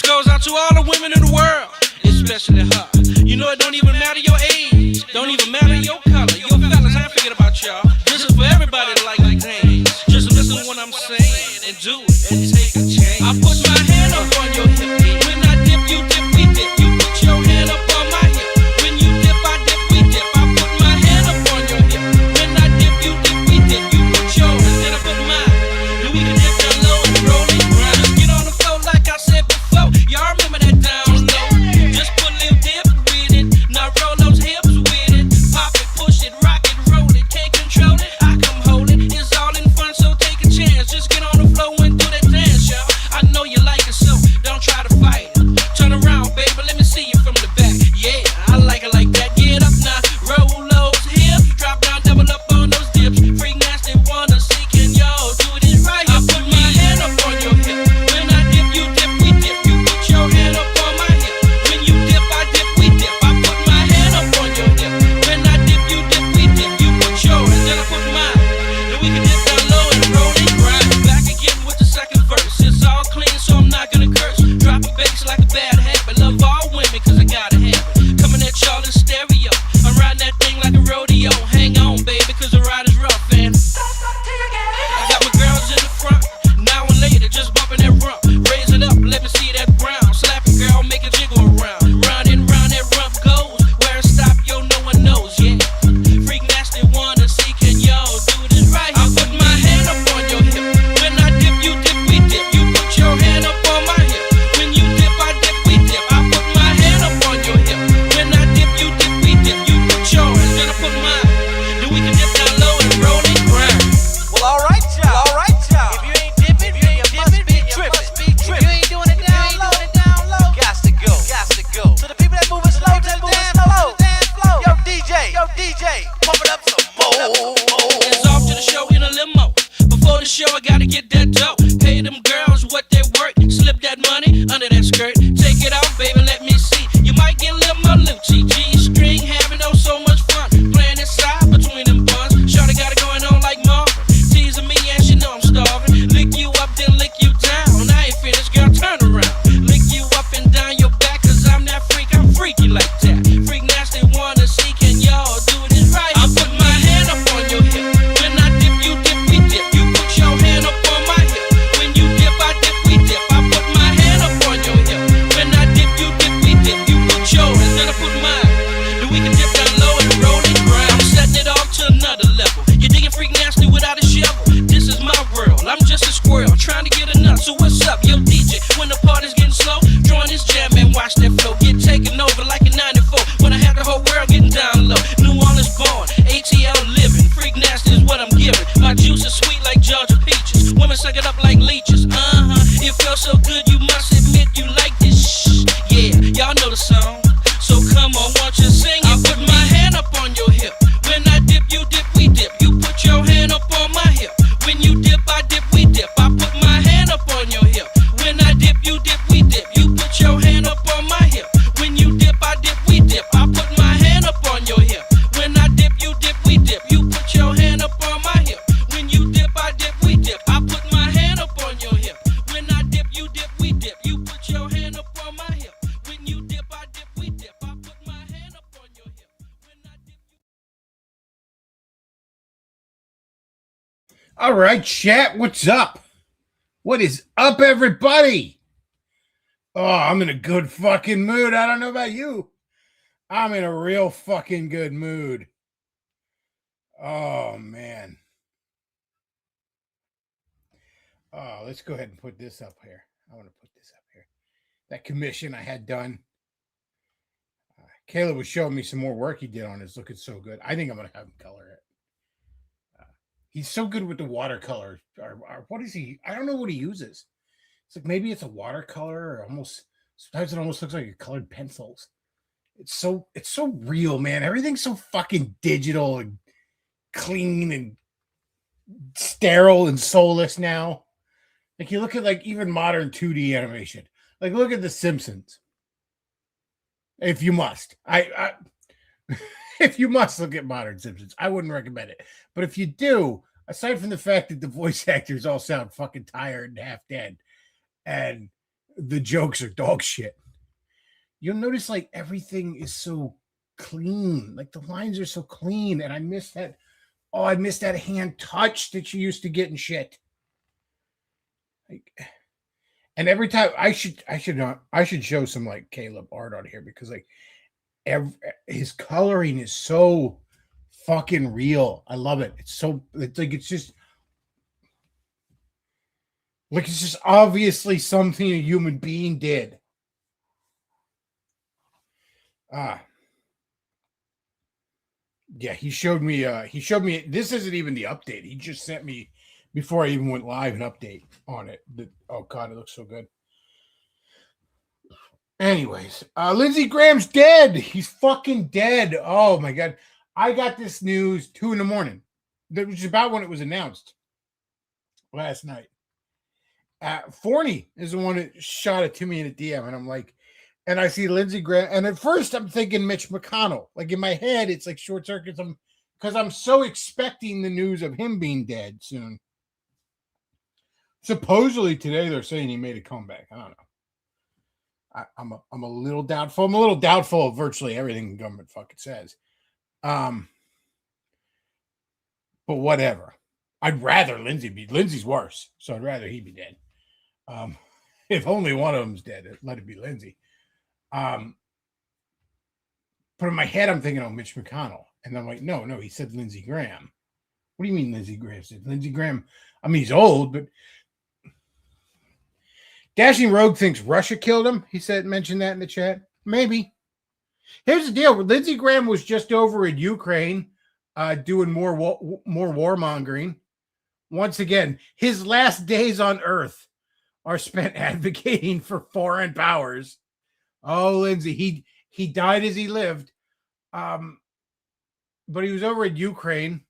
goes out to all the women in the world, especially her. You know it don't even matter your age, don't even matter your color. Yo, fellas, I ain't forget about y'all. This is for everybody that like things. Just listen to what I'm saying and do it and take a chance. I put my hand up on your hip. When I dip, you dip, we dip. You put your hand up on my hip. When you dip, I dip, we dip. I put my hand up on your hip. When I dip, you dip, we dip. You put yours, then I put mine. Then we can dip down low and roll it grind. Just get on the floor like I said before. Y'all remember that down low. Just put a little dip with it. Now roll those hips with it. Pop it, push it, rock it, roll it. Can't control it, I come hold it. It's all in fun, so take a chance. Just get on the floor and do that dance, y'all. I know you like it, so don't try to fight it. Turn around, baby, let me see you from the back. Yeah, I like it like that. Get up now, roll those hips. Drop down, double up on those dips. Freak nasty, wanna see, can y'all do this right? I put my hand up on your hip. When I dip, you dip, we dip. You put your hand up on my hip. When you dip, I dip, we dip. I put my hand up on your hip. When I dip, you dip, we dip. You put yours, then I put mine. Then we can dip down low and roll and grind. Back again with the second verse. It's all clean, so I'm not gonna curse. Drop a bass like a bad habit. Love all women, cause I gotta have it. Coming at y'all in stereo. I'm riding that thing like a rodeo. Hang on, baby, cause the ride is rough, and I got my girls in the front. Now and later, just bumping that rump. Raise it up, let me see that brown. Slap it, girl, make it jiggle around. Round and round that rump goes. Where it stop, yo, no one knows, yeah. Freak nasty, wanna see, can y'all do this right? I put my hand up on your hip. When I dip, you dip, we dip. You put your hand up on my hip. When you dip, I dip, we dip. I put my hand up on your hip. When I dip, you dip, we dip. You put yours, then I put mine. Then we can dip down low and roll and grind. Well, all right, y'all. All right, y'all. If you ain't dipping, you must be tripping. If you ain't doing it down low, gots to go. Gots to go. To the people that moving slow, just moving slow. Yo, DJ, pump it up some more. It's off to the show in a limo. Before the show, I gotta get that dough. Pay them girls what they work. Slip that money under that skirt. Take it off, baby, let me see. You might get a little more Lucci. G-string, having oh so much fun. Playing inside between them buns. Shorty got it going on like Marvin. Teasing me and she know I'm starving. Lick you up, then lick you down. I ain't finished, girl, turn around. Lick you up and down your back, cause I'm that freak, I'm freaky like that. Freak nasty, wanna see, can y'all do this right? I put my hand up on your hip. When I dip, you dip, we dip. You put your hand up on my hip. When you dip, I dip, we dip. I put my hand up on your hip. When I dip, you dip, we dip. You put yours, then I put mine. Then we can dip down low and roll and grind. I'm setting it off to another level. You digging freak nasty without a shovel. This is my world, I'm just a squirrel trying to get a nut. So what's up, yo DJ? When the party's getting slow, join this jam and watch that flow get taken over like in '94. When I had the whole world getting down low. New Orleans born, ATL living. Freak nasty is what I'm giving. My juice is sweet like Georgia peaches. Women suck it up like leeches. It feels so good, you must admit you like this. Shh, yeah, y'all know the song. So come on, won't you sing it? I put my hand up on your hip. When I dip, you dip, we dip. You put your hand up on my hip. When you dip, I dip, we dip. I put my hand up on your hip. When I dip, you dip, we dip. You put your hand up on my hip. When you dip, I dip, we dip. I put my hand up on your hip. When I dip, you dip, we dip. You put your hand up on my hip. When you dip, I dip, we dip. I put my hand up on your hip. When I dip, you dip, we dip. You put your hand up on my hip. When you dip, I dip, we dip. I put my hand up on your hip. When I dip, All right, chat, what's up? What is up, everybody? Oh, I'm in a good fucking mood. I don't know about you. I'm in a real fucking good mood. Oh, man. Oh, let's go ahead and put this up here. I want to put this up here. That commission I had done. Caleb was showing me some more work he did on it. It's looking so good. I think I'm going to have him color it. He's so good with the watercolor. Or what is he? I don't know what he uses. It's like maybe it's a watercolor or almost, sometimes it almost looks like colored pencils. It's so real, man. Everything's so fucking digital and clean and sterile and soulless now. Like you look at like even modern 2D animation. Like look at The Simpsons. If you must. I if you must look at modern Simpsons, I wouldn't recommend it. But if you do, aside from the fact that the voice actors all sound fucking tired and half dead, and the jokes are dog shit. You'll notice like everything is so clean. Like the lines are so clean, and I miss that. Oh, I miss that hand touch that you used to get and shit. Like, and every time I should show some like Caleb art on here because like his coloring is so fucking real. I love it. It's just obviously something a human being did. Yeah, he showed me this isn't even the update. He just sent me before I even went live an update on it. Oh god, it looks so good. Anyways, Lindsey Graham's dead. He's fucking dead. Oh my god. I got this news 2 a.m. That was about when it was announced last night. Forney is the one that shot it to me in a DM, and I'm like, and I see Lindsey Graham, and at first I'm thinking Mitch McConnell. Like in my head, it's like short circuits. Because I'm so expecting the news of him being dead soon. Supposedly today they're saying he made a comeback. I don't know. I'm a little doubtful. I'm a little doubtful of virtually everything the government fucking says. But whatever. I'd rather Lindsey's worse, so I'd rather he be dead. If only one of them's dead, let it be Lindsey. But in my head, I'm thinking, Mitch McConnell. And I'm like, no, he said Lindsey Graham. What do you mean Lindsey Graham said? Lindsey Graham, I mean, he's old, but Dashing Rogue thinks Russia killed him. He mentioned that in the chat. Maybe. Here's the deal. Lindsey Graham was just over in Ukraine doing more warmongering. Once again, his last days on Earth are spent advocating for foreign powers. Oh, Lindsey, he died as he lived. But he was over in Ukraine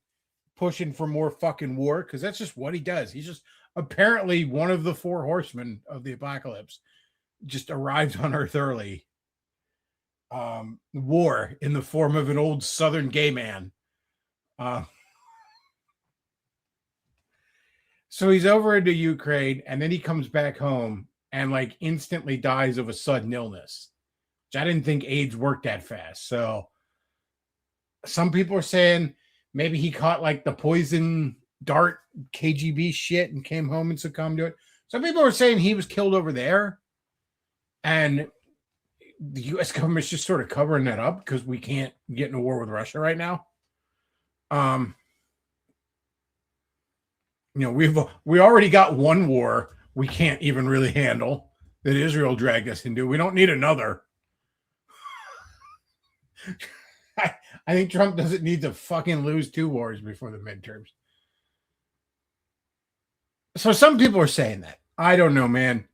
pushing for more fucking war because that's just what he does. He's just apparently one of the 4 horsemen of the apocalypse, just arrived on Earth early. War in the form of an old Southern gay man. So he's over into Ukraine, and then he comes back home and like instantly dies of a sudden illness. Which I didn't think AIDS worked that fast. So some people are saying maybe he caught like the poison dart KGB shit and came home and succumbed to it. Some people are saying he was killed over there, and the U.S. government's just sort of covering that up because we can't get in a war with Russia right now. We already got one war we can't even really handle that Israel dragged us into. We don't need another. I think Trump doesn't need to fucking lose 2 wars before the midterms. So some people are saying that. I don't know, man.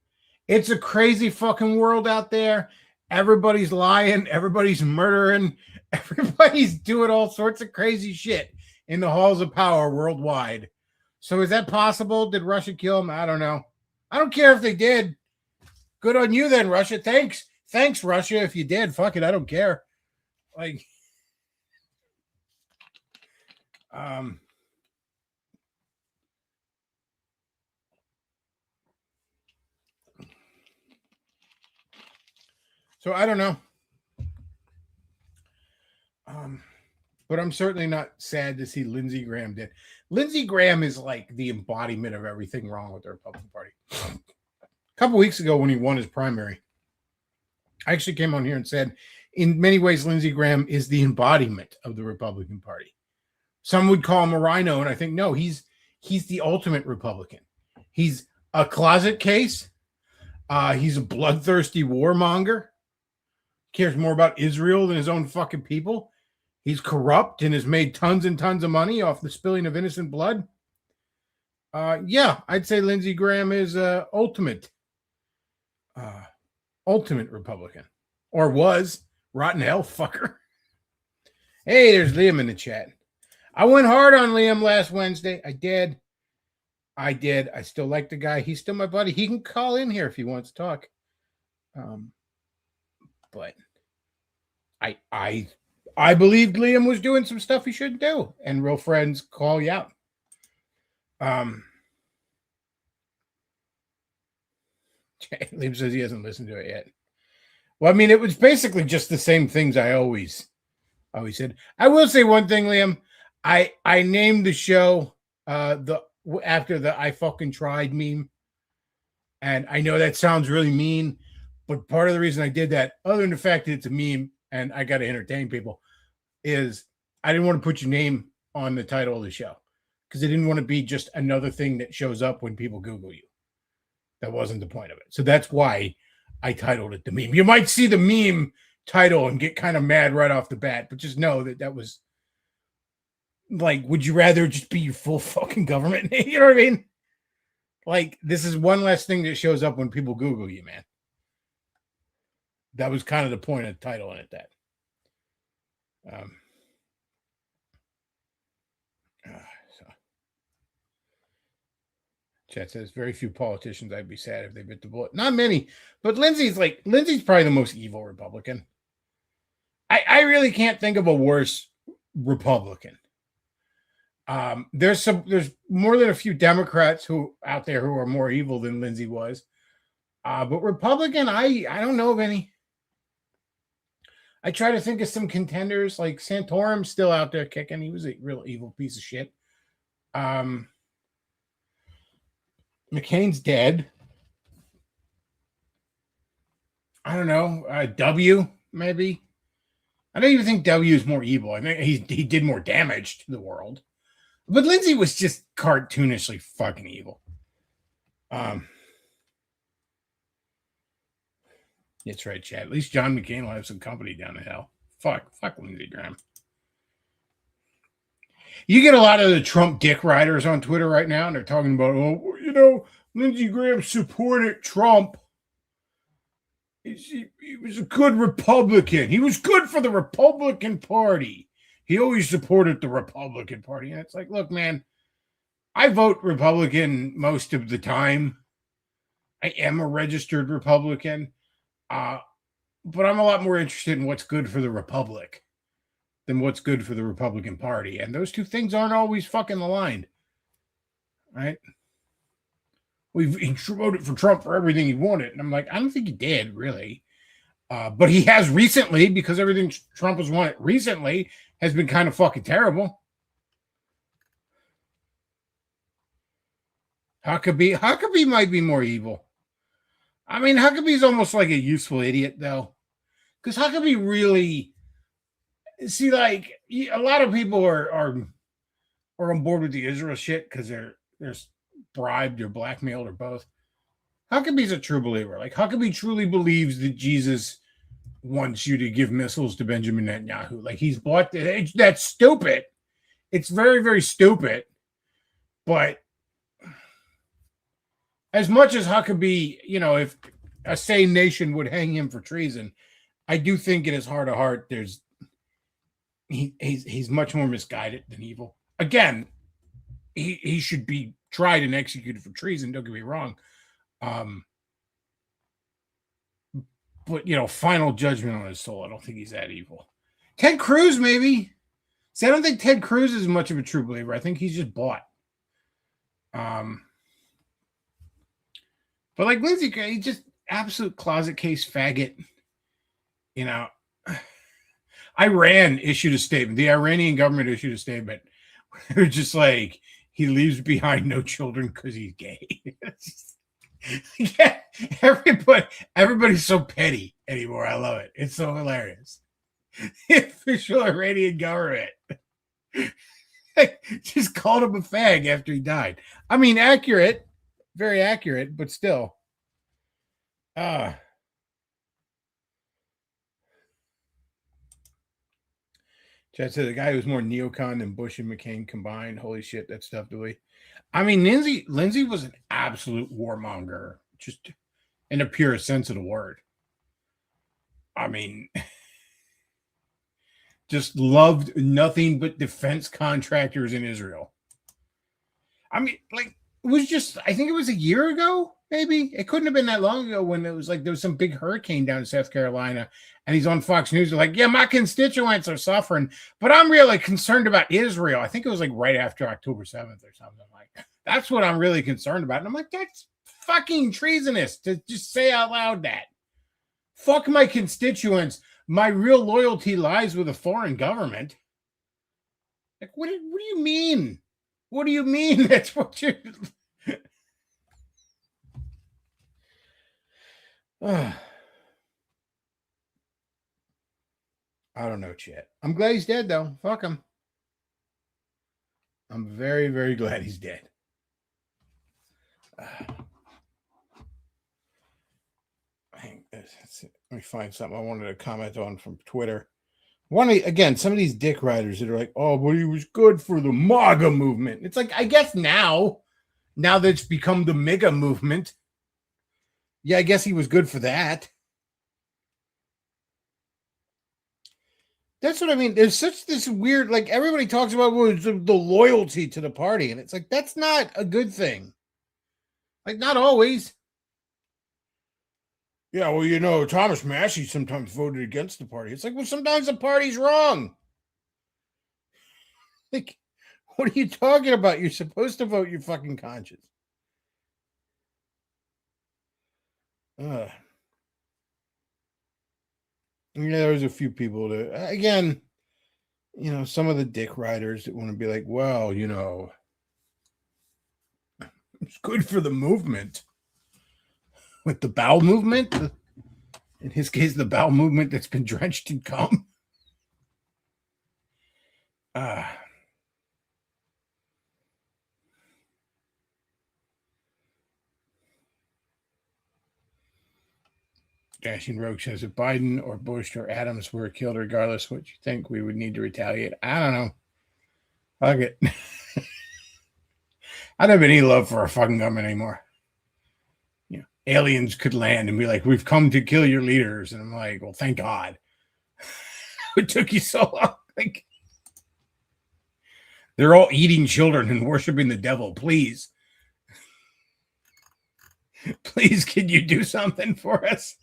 It's a crazy fucking world out there. Everybody's lying. Everybody's murdering. Everybody's doing all sorts of crazy shit in the halls of power worldwide. So is that possible? Did Russia kill him? I don't know. I don't care if they did. Good on you then, Russia. Thanks, Russia. If you did, fuck it. I don't care. Like, so I don't know. But I'm certainly not sad to see Lindsey Graham dead. Lindsey Graham is like the embodiment of everything wrong with the Republican Party. A couple weeks ago when he won his primary, I actually came on here and said, in many ways, Lindsey Graham is the embodiment of the Republican Party. Some would call him a rhino, and I think, no, he's the ultimate Republican. He's a closet case. He's a bloodthirsty warmonger. Cares more about Israel than his own fucking people. He's corrupt and has made tons and tons of money off the spilling of innocent blood. Yeah, I'd say Lindsey Graham is ultimate Republican. Or was. Rotten hell, fucker. Hey, there's Liam in the chat. I went hard on Liam last Wednesday. I did. I still like the guy. He's still my buddy. He can call in here if he wants to talk. But I believed Liam was doing some stuff he shouldn't do, and real friends call you out. Liam says he hasn't listened to it yet. Well, I mean, it was basically just the same things I always said. I will say one thing, Liam. I named the show after the "I fucking tried" meme, and I know that sounds really mean, but part of the reason I did that, other than the fact that it's a meme and I got to entertain people, is I didn't want to put your name on the title of the show because I didn't want to be just another thing that shows up when people Google you. That wasn't the point of it. So that's why I titled it the meme. You might see the meme title and get kind of mad right off the bat, but just know that was like, would you rather just be your full fucking government? You know what I mean? Like, this is one less thing that shows up when people Google you, man. That was kind of the point of the title in it. That. So. Chat says very few politicians. I'd be sad if they bit the bullet. Not many, but Lindsay's probably the most evil Republican. I really can't think of a worse Republican. There's more than a few Democrats out there who are more evil than Lindsay was. But Republican, I don't know of any. I try to think of some contenders, like Santorum's still out there kicking. He was a real evil piece of shit. McCain's dead. I don't know. W, maybe. I don't even think W is more evil. I think he did more damage to the world. But Lindsay was just cartoonishly fucking evil. That's right, Chad. At least John McCain will have some company down the hell. Fuck Lindsey Graham. You get a lot of the Trump dick riders on Twitter right now, and they're talking about, Lindsey Graham supported Trump. He was a good Republican. He was good for the Republican Party. He always supported the Republican Party. And it's like, look, man, I vote Republican most of the time. I am a registered Republican. But I'm a lot more interested in what's good for the Republic than what's good for the Republican Party. And those two things aren't always fucking aligned. Right? He voted for Trump for everything he wanted. And I'm like, I don't think he did, really. But he has recently, because everything Trump has wanted recently has been kind of fucking terrible. Huckabee might be more evil. I mean, Huckabee's almost like a useful idiot, though. Because Huckabee really... See, like, a lot of people are on board with the Israel shit because they're bribed or blackmailed or both. Huckabee's a true believer. Like, Huckabee truly believes that Jesus wants you to give missiles to Benjamin Netanyahu. Like, he's bought that. That's stupid. It's very, very stupid. But as much as Huckabee, if a sane nation would hang him for treason, I do think in his heart of heart, he's much more misguided than evil. Again, he should be tried and executed for treason. Don't get me wrong. But final judgment on his soul. I don't think he's that evil. Ted Cruz, maybe. See, I don't think Ted Cruz is much of a true believer. I think he's just bought. But like Lindsey, he's just absolute closet case faggot. Iran issued a statement. The Iranian government issued a statement. They're just like, he leaves behind no children because he's gay. Yeah, everybody's so petty anymore. I love it. It's so hilarious. The official Iranian government just called him a fag after he died. I mean, accurate, very accurate, but still. Chad said the guy who's more neocon than Bush and McCain combined. Holy shit, that stuff, Dewey. I mean, Lindsay was an absolute warmonger, just in the purest sense of the word. I mean, just loved nothing but defense contractors in Israel. I mean, like, it was just, I think it was a year ago, maybe. It couldn't have been that long ago when it was like there was some big hurricane down in South Carolina, and he's on Fox News. They're like, yeah, my constituents are suffering, but I'm really concerned about Israel. I think it was like right after October 7th or something like that. That's what I'm really concerned about. And I'm like, that's fucking treasonous to just say out loud that. Fuck my constituents. My real loyalty lies with a foreign government. Like, what do you mean? What do you mean? That's what you. I don't know, Chet. I'm glad he's dead, though. Fuck him. I'm very, very glad he's dead. Let me find something I wanted to comment on from Twitter. Again, some of these dick riders that are like, oh, but he was good for the MAGA movement. It's like, I guess now that it's become the MAGA movement, yeah, I guess he was good for that. That's what I mean. There's such this weird, like, everybody talks about the loyalty to the party, and it's like, that's not a good thing. Like, not always. Yeah, well, Thomas Massey sometimes voted against the party. It's like, well, sometimes the party's wrong. Like, what are you talking about? You're supposed to vote your fucking conscience. There was a few people that, again, some of the dick riders that want to be like, well, it's good for the movement. With the bowel movement, in his case, the bowel movement that's been drenched in cum. Dashing Rogue says if Biden or Bush or Adams were killed, regardless what you think, we would need to retaliate. I don't know. Fuck it. I don't have any love for our fucking government anymore. Aliens could land and be like, we've come to kill your leaders. And I'm like, well, thank God. It took you so long. Like, they're all eating children and worshiping the devil. Please. Please, can you do something for us?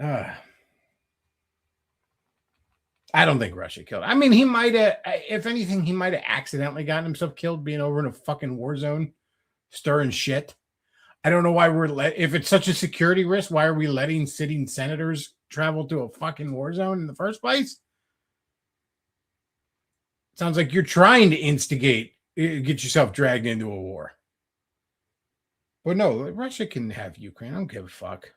I don't think Russia killed. I mean, he might have, if anything, he might have accidentally gotten himself killed being over in a fucking war zone. Stirring shit. I don't know why if it's such a security risk, why are we letting sitting senators travel to a fucking war zone in the first place? Sounds like you're trying to instigate, get yourself dragged into a war. But no, Russia can have Ukraine. I don't give a fuck.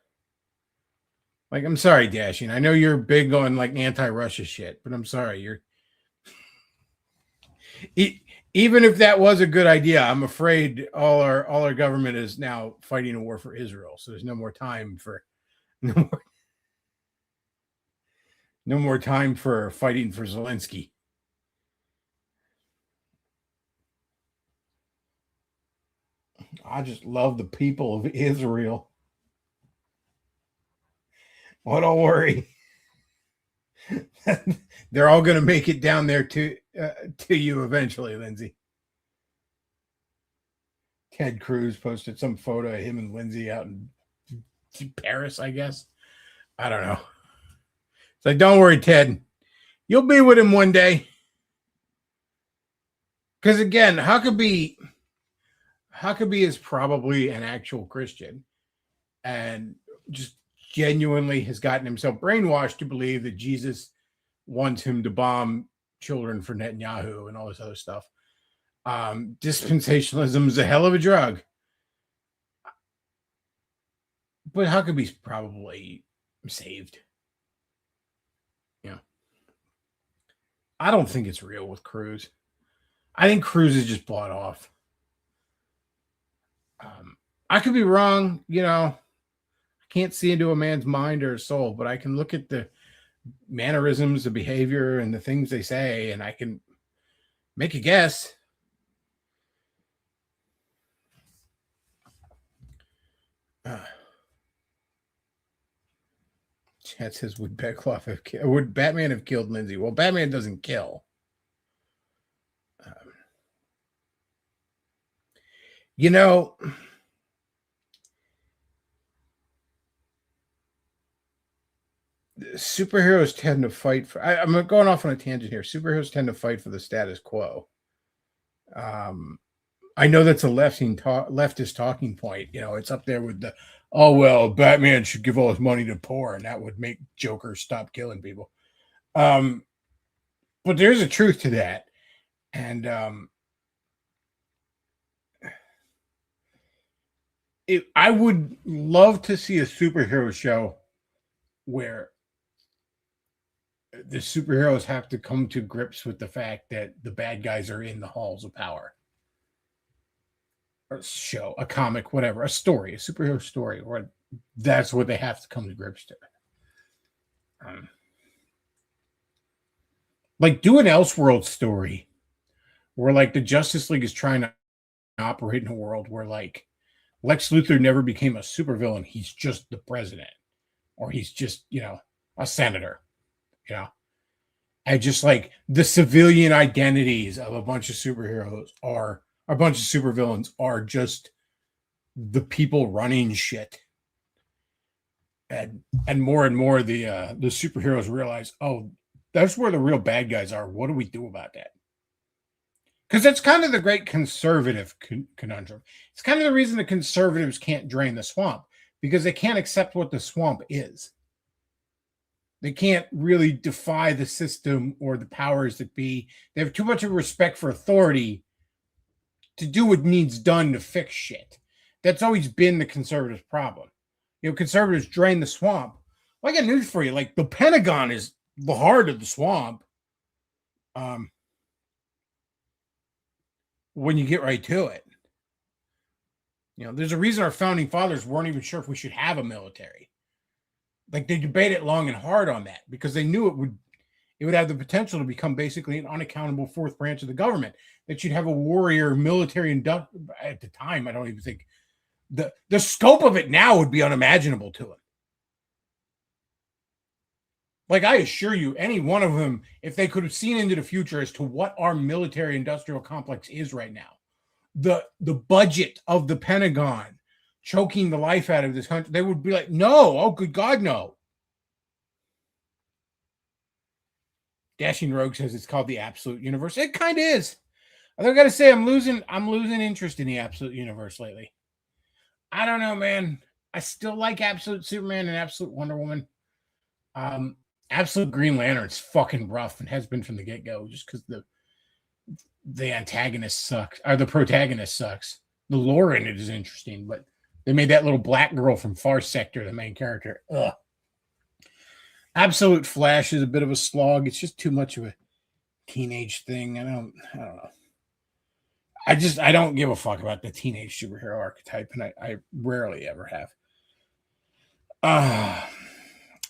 Like, I'm sorry, Dashing. I know you're big on like anti-Russia shit, but I'm sorry. Even if that was a good idea, I'm afraid all our government is now fighting a war for Israel. So there's no more time for fighting for Zelensky. I just love the people of Israel. Well, don't worry. They're all going to make it down there to you eventually, Lindsay. Ted Cruz posted some photo of him and Lindsay out in Paris, I guess. I don't know. It's like, don't worry, Ted. You'll be with him one day. Because again, Huckabee is probably an actual Christian and just genuinely has gotten himself brainwashed to believe that Jesus wants him to bomb children for Netanyahu and all this other stuff. Dispensationalism is a hell of a drug. But Huckabee's probably saved. I don't think it's real with Cruz. I think Cruz is just bought off. I could be wrong, I can't see into a man's mind or soul, but I can look at the mannerisms, the behavior, and the things they say, and I can make a guess. Chat says, would Batman have killed Lindsay? Well, Batman doesn't kill. Superheroes tend to fight for. I'm going off on a tangent here. Superheroes tend to fight for the status quo. I know that's a leftist talking point. You know, it's up there with the, oh, well, Batman should give all his money to poor, and that would make Joker stop killing people. But there's a truth to that. And I would love to see a superhero show where the superheroes have to come to grips with the fact that the bad guys are in the halls of power. Or a show, a comic, whatever, a story, a superhero story, where that's what they have to come to grips to. Like, do an Elseworld story where, like, the Justice League is trying to operate in a world where, like, Lex Luthor never became a supervillain. He's just the president, or he's just, you know, a senator, you know. And just like the civilian identities of a bunch of superheroes are, a bunch of supervillains are just the people running shit. And more the superheroes realize, oh, that's where the real bad guys are. What do we do about that? Because that's kind of the great conservative conundrum. It's kind of the reason the conservatives can't drain the swamp, because they can't accept what the swamp is. They can't really defy the system or the powers that be. They have too much of respect for authority to do what needs done to fix shit. That's always been the conservatives' problem. You know, conservatives drain the swamp. Well, I got news for you. Like, the Pentagon is the heart of the swamp. When you get right to it. You know, there's a reason our founding fathers weren't even sure if we should have a military. Like, they debated long and hard on that because they knew it would have the potential to become basically an unaccountable fourth branch of the government, that you'd have a warrior military at the time. I don't even think the scope of it now would be unimaginable to them. Like, I assure you, any one of them, if they could have seen into the future as to what our military industrial complex is right now, the budget of the Pentagon choking the life out of this country, they would be like, no, oh, good God, no. Dashing Rogue says it's called the Absolute Universe. It kind of is. I got to say, I'm losing interest in the Absolute Universe lately. I don't know, man. I still like Absolute Superman and Absolute Wonder Woman. Absolute Green Lantern's fucking rough and has been from the get-go, just because the antagonist sucks, or the protagonist sucks. The lore in it is interesting, but they made that little black girl from Far Sector the main character. Ugh. Absolute Flash is a bit of a slog. It's just too much of a teenage thing. I don't know. I don't give a fuck about the teenage superhero archetype, and I rarely ever have.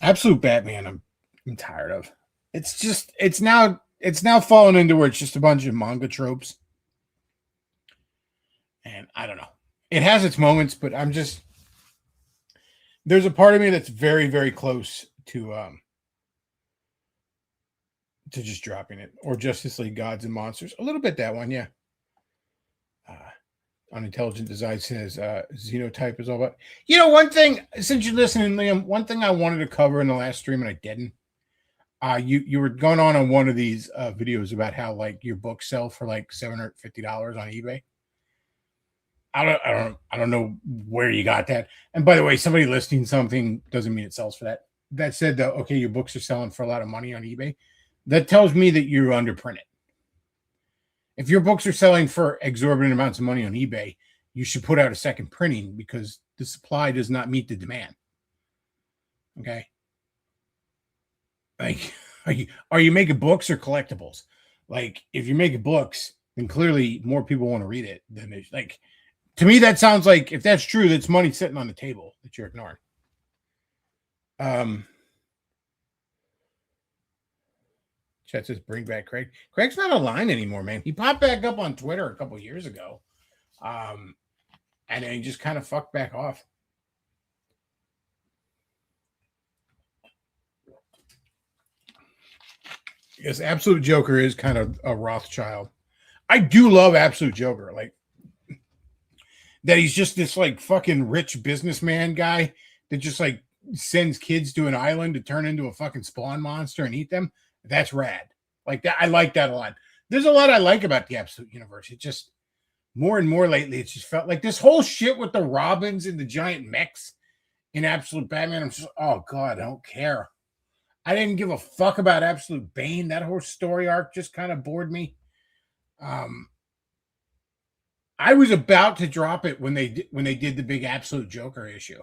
Absolute Batman, I'm tired of. It's now fallen into where it's just a bunch of manga tropes. And I don't know. It has its moments, but there's a part of me that's very, very close to just dropping it. Or Justice League Gods and Monsters. A little bit that one, yeah. Unintelligent Design says Xenotype is all about. You know, one thing, since you're listening, Liam, one thing I wanted to cover in the last stream and I didn't. You were going on one of these videos about how, like, your books sell for like $750 on eBay. I don't know where you got that. And by the way, somebody listing something doesn't mean it sells for that. That said, though, okay, your books are selling for a lot of money on eBay. That tells me that you're underprinted. If your books are selling for exorbitant amounts of money on eBay, you should put out a second printing, because the supply does not meet the demand. Okay. Like, are you making books or collectibles? Like, if you're making books, then clearly more people want to read it than it's like. To me, that sounds like, if that's true, that's money sitting on the table that you're ignoring. Chat says, bring back Craig. Craig's not online anymore, man. He popped back up on Twitter a couple years ago. And then he just kind of fucked back off. Yes, Absolute Joker is kind of a Rothschild. I do love Absolute Joker. Like, that he's just this, like, fucking rich businessman guy that just, like, sends kids to an island to turn into a fucking spawn monster and eat them. That's rad. Like that. I like that a lot. there's a lot I like about the Absolute Universe. It just more and more lately, it's just felt like this whole shit with the Robins and the giant mechs in Absolute Batman. I'm just, oh God, I don't care. I didn't give a fuck about Absolute Bane. That whole story arc just kind of bored me. I was about to drop it when they did the big Absolute Joker issue,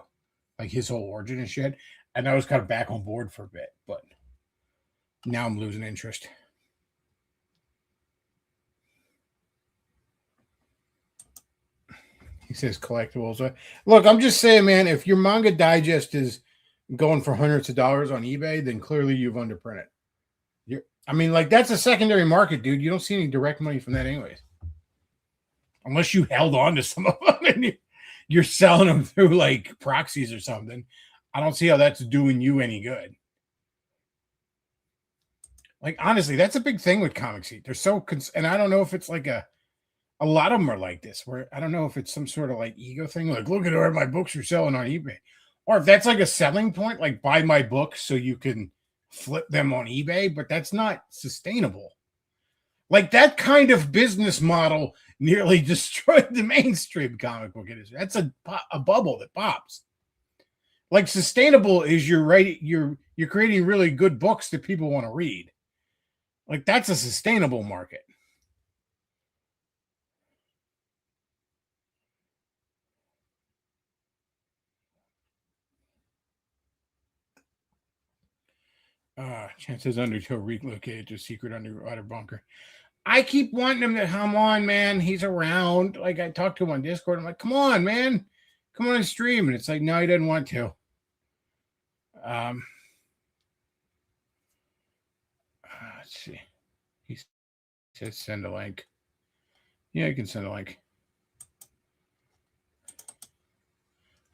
like his whole origin and shit, and I was kind of back on board for a bit, but now I'm losing interest. He says collectibles. Look, I'm just saying, man, if your manga digest is going for hundreds of dollars on eBay, then clearly you've underprinted. I mean, like, that's a secondary market, dude. You don't see any direct money from that anyways. Unless you held on to some of them and you're selling them through, like, proxies or something. I don't see how that's doing you any good. Like, honestly, that's a big thing with Comics. They're so... and I don't know if it's like a lot of them are like this, where I don't know if it's some sort of, like, ego thing. Like, look at where my books are selling on eBay. Or if that's like a selling point, like buy my books so you can flip them on eBay, but that's not sustainable. Like, that kind of business model nearly destroyed the mainstream comic book industry. That's a bubble that pops. Like, sustainable is you're creating really good books that people want to read. Like, that's a sustainable market. Chances Undertow relocated to a secret underwater bunker. I keep wanting him to come on, man. He's around. Like, I talked to him on Discord. I'm like, come on, man. Come on and stream. And it's like, no, he doesn't want to. Let's see. He says send a link. Yeah, you can send a link.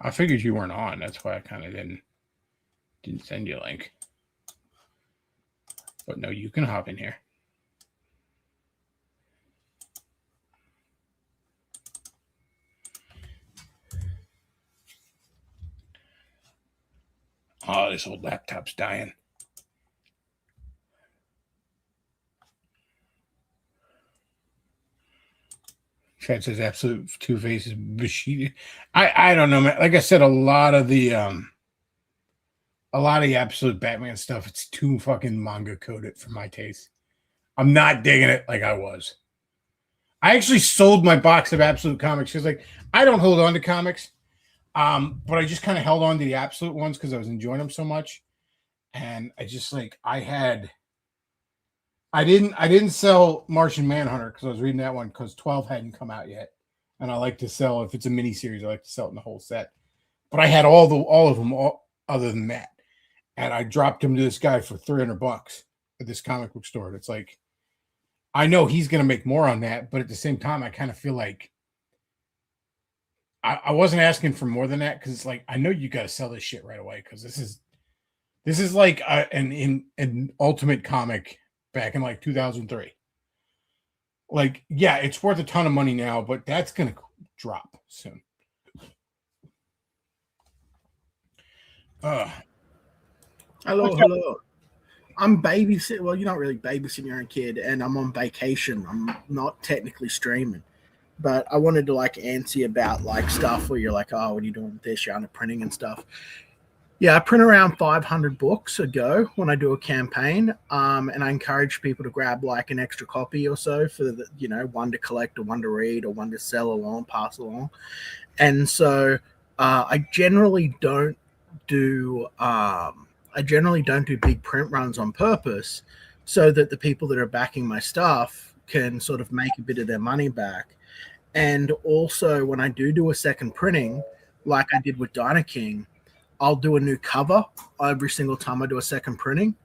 I figured you weren't on. That's why I kind of didn't send you a link. But no, you can hop in here. Oh, this old laptop's dying. Chad says Absolute Two-Faces. I don't know, man. Like I said, a lot of the Absolute Batman stuff, it's too fucking manga coded for my taste. I'm not digging it like I was. I actually sold my box of Absolute comics because, like, I don't hold on to comics, but I just kind of held on to the Absolute ones because I was enjoying them so much, and I just, like, I didn't sell Martian Manhunter because I was reading that one because 12 hadn't come out yet, and I like to sell, if it's a mini series, I like to sell it in the whole set. But I had all of them other than that. And I dropped him to this guy for $300 at this comic book store. And it's like, I know he's going to make more on that, but at the same time, I kind of feel like I wasn't asking for more than that because it's like, I know you got to sell this shit right away because this is like an ultimate comic back in like 2003. Like, yeah, it's worth a ton of money now, but that's going to drop soon. Hello. I'm babysitting. Well, you're not really babysitting your own kid, and I'm on vacation. I'm not technically streaming, but I wanted to like answer you about like stuff where you're like, oh, what are you doing with this? You're under printing and stuff. Yeah, I print around 500 books a go when I do a campaign, and I encourage people to grab like an extra copy or so for the, one to collect or one to read or one to sell along, pass along. And so I generally don't do big print runs on purpose, so that the people that are backing my stuff can sort of make a bit of their money back. And also, when I do a second printing, like I did with Dino King, I'll do a new cover every single time I do a second printing,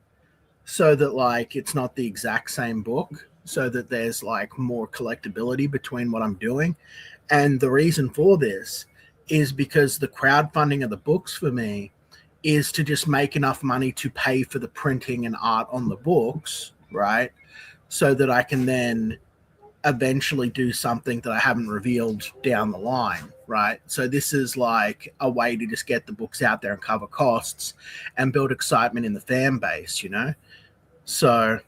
so that like it's not the exact same book, so that there's like more collectability between what I'm doing. And the reason for this is because the crowdfunding of the books for me is to just make enough money to pay for the printing and art on the books, right? So that I can then eventually do something that I haven't revealed down the line, right? So this is like a way to just get the books out there and cover costs and build excitement in the fan base, So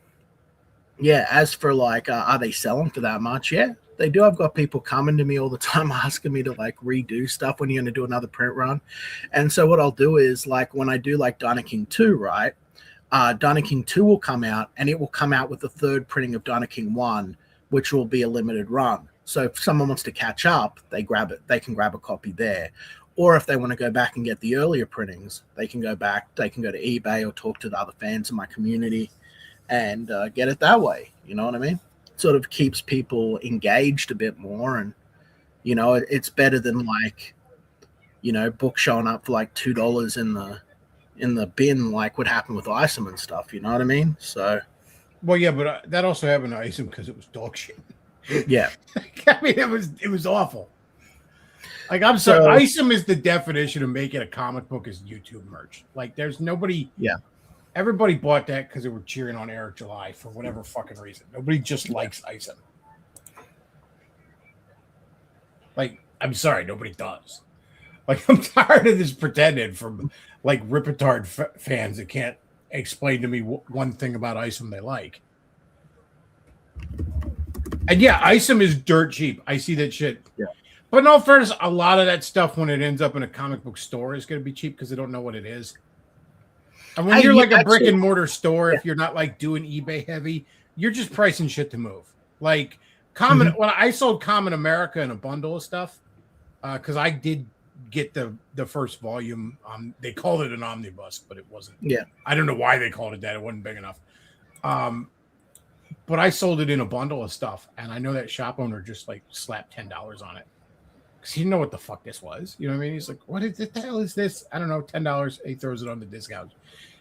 Yeah, as for like, are they selling for that much? Yeah, they do. I've got people coming to me all the time asking me to like redo stuff when you're going to do another print run. And so what I'll do is like when I do like Dino King 2, right? Dino King 2 will come out and it will come out with the third printing of Dino King 1, which will be a limited run. So if someone wants to catch up, they grab it. They can grab a copy there. Or if they want to go back and get the earlier printings, they can go back. They can go to eBay or talk to the other fans in my community and get it that way. You know what I mean? Sort of keeps people engaged a bit more, and it's better than like book showing up for like $2 in the bin, like what happened with Isom and stuff. You know what I mean? So, well, yeah, but that also happened to Isom because it was dog shit. Yeah, I mean, it was awful. Like, I'm sorry, Isom is the definition of making a comic book as YouTube merch. Like, there's nobody. Yeah. Everybody bought that because they were cheering on Eric July for whatever fucking reason. Nobody just likes Isom. Like, I'm sorry, nobody does. Like, I'm tired of this pretending from like Ripetard fans that can't explain to me one thing about Isom they like. And yeah, Isom is dirt cheap. I see that shit. Yeah. But in all fairness, a lot of that stuff when it ends up in a comic book store is going to be cheap because they don't know what it is. And when you're like a brick and mortar store, if you're not like doing eBay heavy, you're just pricing shit to move. Like when I sold Common America in a bundle of stuff, because I did get the first volume. They called it an omnibus, but it wasn't. Yeah. I don't know why they called it that. It wasn't big enough. But I sold it in a bundle of stuff, and I know that shop owner just like slapped $10 on it because he didn't know what the fuck this was. You know what I mean? He's like, "What the hell is this?" I don't know. $10. He throws it on the discount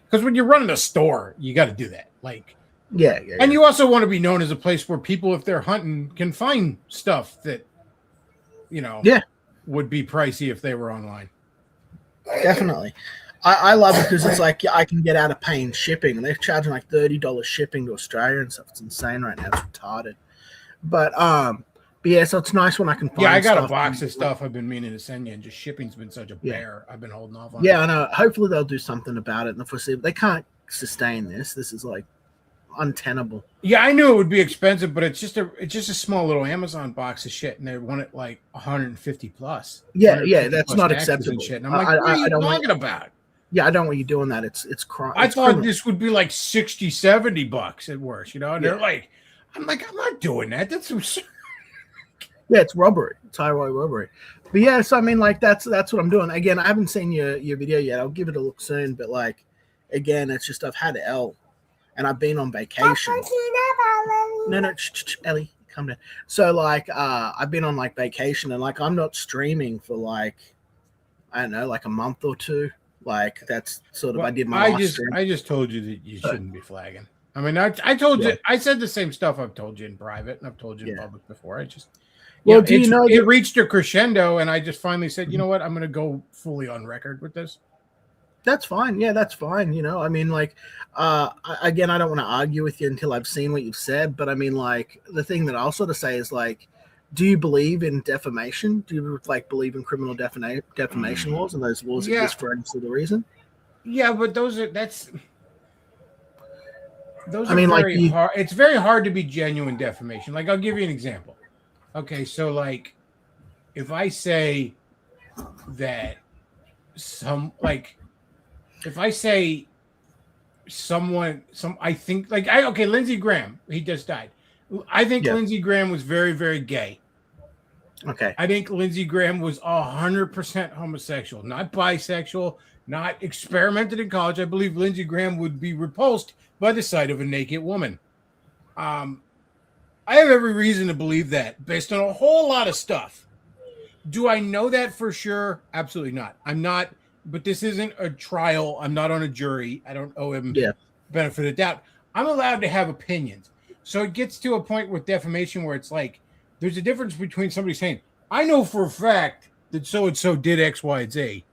because when you're running a store, you got to do that. Like, yeah. And you also want to be known as a place where people, if they're hunting, can find stuff that would be pricey if they were online. Definitely. I love it because it's like I can get out of paying shipping. They're charging like $30 shipping to Australia and stuff. It's insane right now. It's retarded. But yeah, so it's nice when I can find. Yeah, I got a box of stuff I've been meaning to send you, and just shipping's been such a bear. I've been holding off on. Yeah, I know. Hopefully they'll do something about it in the foreseeable. They can't sustain this. This is like untenable. Yeah, I knew it would be expensive, but it's just a small little Amazon box of shit, and they want it like 150 plus. Yeah, that's not acceptable. And shit. And I'm like, what are you talking about? Yeah, I don't want you doing that. It's crime. I thought this would be like 60, 70 bucks at worst, and they're like, I'm not doing that. That's absurd. Yeah, it's robbery. It's highway robbery. But yeah, so I mean, like that's what I'm doing. Again, I haven't seen your video yet. I'll give it a look soon. But like, again, it's just I've had L, and I've been on vacation. No, Ellie, come down. So like, I've been on like vacation, and like I'm not streaming for like, I don't know, like a month or two. Like that's sort of I did my. I just told you that you shouldn't be flagging. I mean, I told you. I said the same stuff I've told you in private, and I've told you in public before. I just. Well, do you know it reached a crescendo, and I just finally said, you know what, I'm going to go fully on record with this. That's fine. Yeah, that's fine. I mean, like, again, I don't want to argue with you until I've seen what you've said, but I mean, like, the thing that I'll sort of say is like, do you believe in defamation? Do you like believe in criminal defamation laws and those laws exist for any sort of reason? Yeah, but those are very hard. It's very hard to be genuine defamation. Like, I'll give you an example. Okay, so like, if I say that Lindsey Graham, he just died. I think Lindsey Graham was very, very gay. Okay. I think Lindsey Graham was 100% homosexual, not bisexual, not experimented in college. I believe Lindsey Graham would be repulsed by the sight of a naked woman. I have every reason to believe that based on a whole lot of stuff. Do I know that for sure? Absolutely not. I'm not, but this isn't a trial. I'm not on a jury. I don't owe him benefit of doubt. I'm allowed to have opinions. So it gets to a point with defamation where it's like, there's a difference between somebody saying, I know for a fact that so-and-so did X, Y, and Z.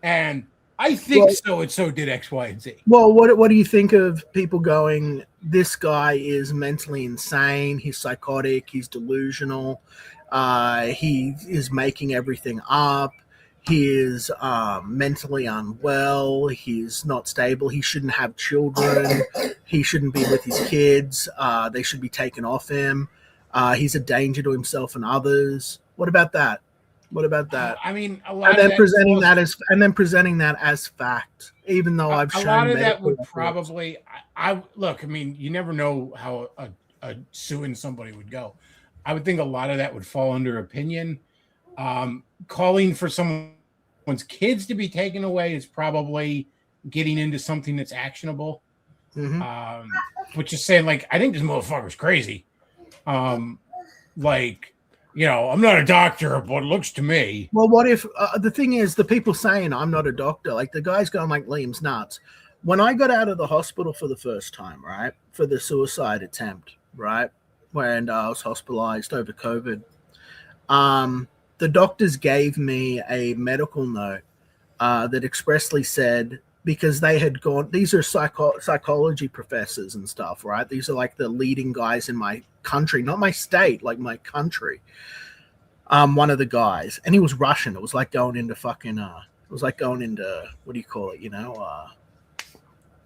And I think so-and-so did X, Y, and Z. Well, what do you think of people going, this guy is mentally insane, he's psychotic, he's delusional, he is making everything up, He is mentally unwell. He's not stable. He shouldn't have children. He shouldn't be with his kids. They should be taken off him. He's a danger to himself and others. What about that? What about that? I mean, a lot And of then that presenting falls- that as fact, even though I've a shown lot of that medical would reports. probably. I look. I mean, you never know how a suing somebody would go. I would think a lot of that would fall under opinion. Calling for someone's kids to be taken away is probably getting into something that's actionable. Mhm. But just saying, like, I think this motherfucker's crazy. Like, you know, I'm not a doctor, but it looks to me. Well, what if the thing is, the people saying I'm not a doctor, like the guy's going like Liam's nuts. When I got out of the hospital for the first time, right, for the suicide attempt, right, when I was hospitalized over COVID, the doctors gave me a medical note that expressly said, because they had gone, these are psychology professors and stuff, right? These are like the leading guys in my country, not my state, like my country. One of the guys, and he was Russian. It was like going into fucking, it was like going into, what do you call it? You know,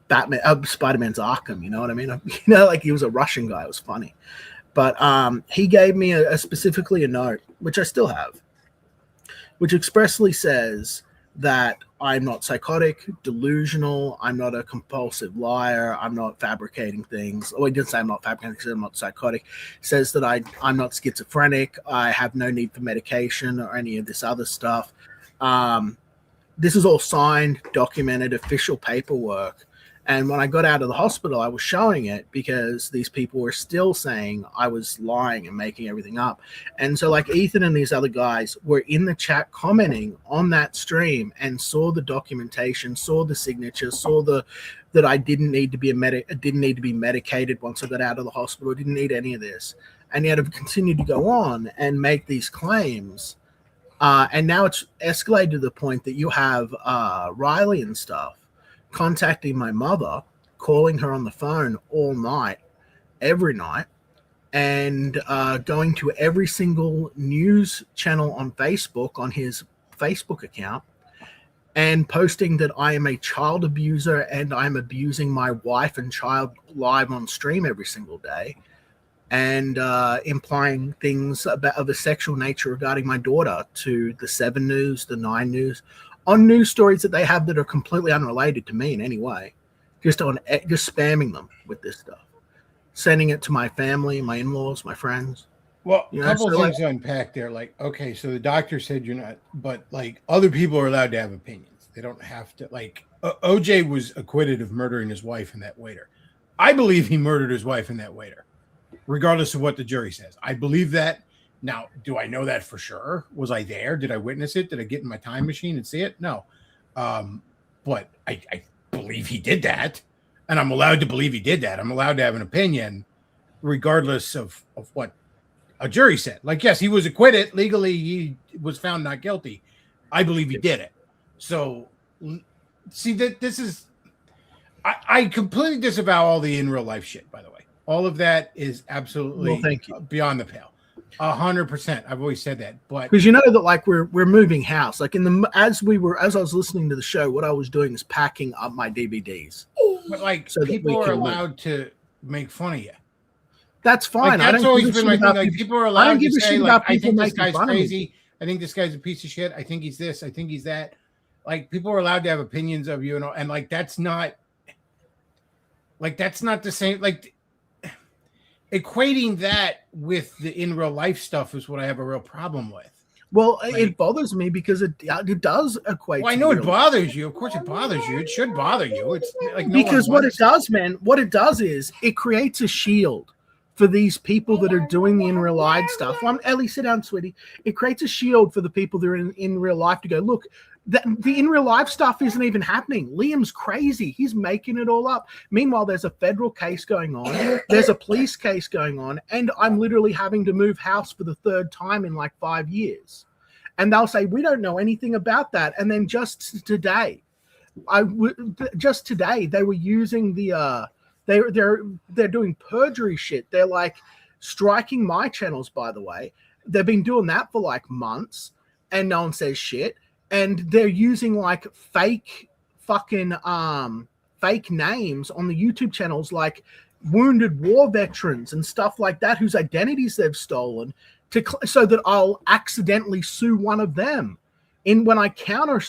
Batman, Spider-Man's Arkham. You know what I mean? You know, like he was a Russian guy. It was funny, but he gave me specifically a note, which I still have, which expressly says that I'm not psychotic, delusional, I'm not a compulsive liar, I'm not fabricating things. Oh, he didn't say I'm not fabricating things, I'm not psychotic. He says that I'm not schizophrenic, I have no need for medication or any of this other stuff. This is all signed, documented, official paperwork. And when I got out of the hospital, I was showing it because these people were still saying I was lying and making everything up. And so like Ethan and these other guys were in the chat commenting on that stream and saw the documentation, saw the signature, saw that I didn't need to be medicated once I got out of the hospital. I didn't need any of this. And yet I've continued to go on and make these claims. And now it's escalated to the point that you have Riley and stuff contacting my mother, calling her on the phone all night, every night, and going to every single news channel on Facebook, on his Facebook account, and posting that I am a child abuser and I'm abusing my wife and child live on stream every single day, and implying things of a sexual nature regarding my daughter to the 7 News, the 9 News, on news stories that they have that are completely unrelated to me in any way, just spamming them with this stuff, sending it to my family, my in-laws, my friends. Well, a couple things to unpack there. Like, okay, so the doctor said you're not, but like other people are allowed to have opinions. They don't have to. Like, OJ was acquitted of murdering his wife and that waiter. I believe he murdered his wife and that waiter, regardless of what the jury says. I believe that. Now, do I know that for sure? Was I there? Did I witness it? Did I get in my time machine and see it? No. But I believe he did that. And I'm allowed to believe he did that. I'm allowed to have an opinion regardless of what a jury said. Like, yes, he was acquitted. Legally, he was found not guilty. I believe he did it. So, see, that this is... I completely disavow all the in real life shit, by the way. All of that is absolutely beyond the pale. 100%. I've always said that, but because you know that like we're moving house. Like as I was listening to the show, what I was doing is packing up my DVDs. But like so people are allowed to make fun of you. That's fine. Like, that's always been my thing. Like people are allowed to say, like, I think this guy's crazy. I think this guy's a piece of shit. I think he's this. I think he's that. Like people are allowed to have opinions of you, and like that's not the same. Like equating that with the in real life stuff is what I have a real problem with. Well, like, it bothers me because it does equate. Well, I know it bothers you. Of course, it bothers you. It should bother you. It's like because what it does, man, what it does is it creates a shield for these people that are doing the in real life stuff. Ellie, sit down, sweetie. It creates a shield for the people that are in real life to go, look, the in real life stuff isn't even happening. Liam's crazy. He's making it all up. Meanwhile, there's a federal case going on. There's a police case going on. And I'm literally having to move house for the 3rd time in like 5 years. And they'll say, we don't know anything about that. And then just today, they were using the, they're doing perjury shit. They're like striking my channels, by the way. They've been doing that for like months and no one says shit. and they're using like fake fucking fake names on the YouTube channels, like wounded war veterans and stuff like that, whose identities they've stolen, so that I'll accidentally sue one of them when I counter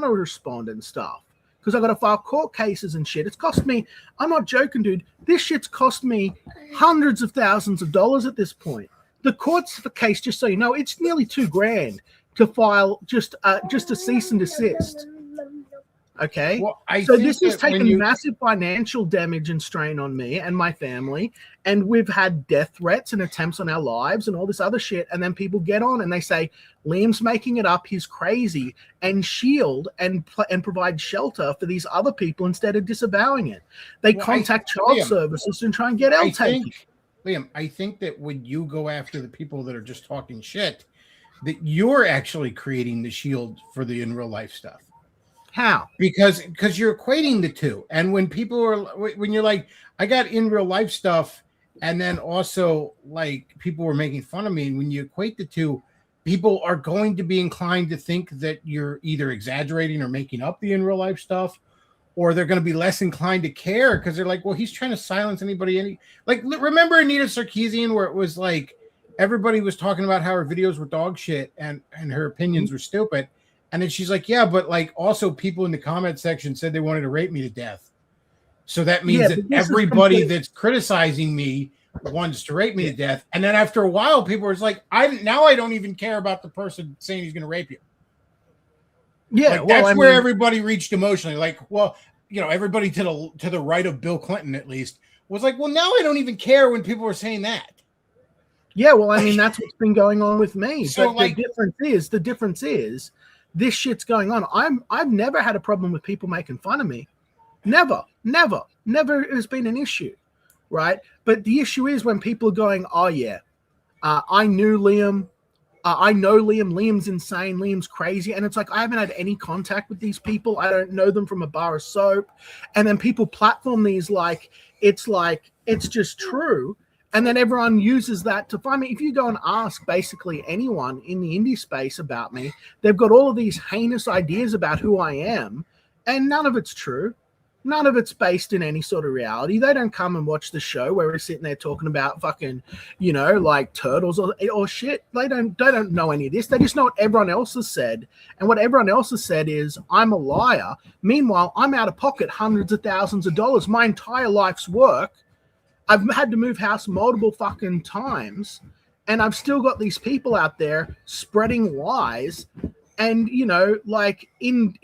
respond and stuff, because I've got to file court cases and shit. It's cost me, I'm not joking, dude, this shit's cost me hundreds of thousands of dollars at this point. The court's case, just so you know, it's nearly $2,000 to file just a cease and desist. Okay, well, so this has taken massive financial damage and strain on me and my family, and we've had death threats and attempts on our lives and all this other shit. And then people get on and they say Liam's making it up, he's crazy, and shield and provide shelter for these other people instead of disavowing it. They contact child services and try and get out taken. Liam, I think that when you go after the people that are just talking shit, that you're actually creating the shield for the in real life stuff. How? Because you're equating the two. And when when you're like, I got in real life stuff, and then also like people were making fun of me, and when you equate the two, people are going to be inclined to think that you're either exaggerating or making up the in real life stuff, or they're going to be less inclined to care because they're like, well, he's trying to silence anybody. Like, remember Anita Sarkeesian, where it was like everybody was talking about how her videos were dog shit and her opinions were stupid. And then she's like, yeah, but like also people in the comment section said they wanted to rape me to death. So that means that everybody that's criticizing me wants to rape me to death. And then after a while, people were like, I don't even care about the person saying he's going to rape you. Yeah, like, that's where everybody reached emotionally. Like, well, you know, everybody to the right of Bill Clinton at least was like, well, now I don't even care when people are saying that. Yeah, well, I mean, that's what's been going on with me. So, but like, the difference is this shit's going on. I've never had a problem with people making fun of me. Never has been an issue, right? But the issue is when people are going, oh yeah, I knew Liam. I know Liam. Liam's insane. Liam's crazy. And it's like, I haven't had any contact with these people. I don't know them from a bar of soap. And then people platform these like it's just true. And then everyone uses that to find me. If you go and ask basically anyone in the indie space about me, they've got all of these heinous ideas about who I am, and none of it's true. None of it's based in any sort of reality. They don't come and watch the show where we're sitting there talking about fucking, you know, like turtles or shit. They don't know any of this. They just know what everyone else has said. And what everyone else has said is, I'm a liar. Meanwhile, I'm out of pocket hundreds of thousands of dollars. My entire life's work. I've had to move house multiple fucking times, and I've still got these people out there spreading lies, and you know, like in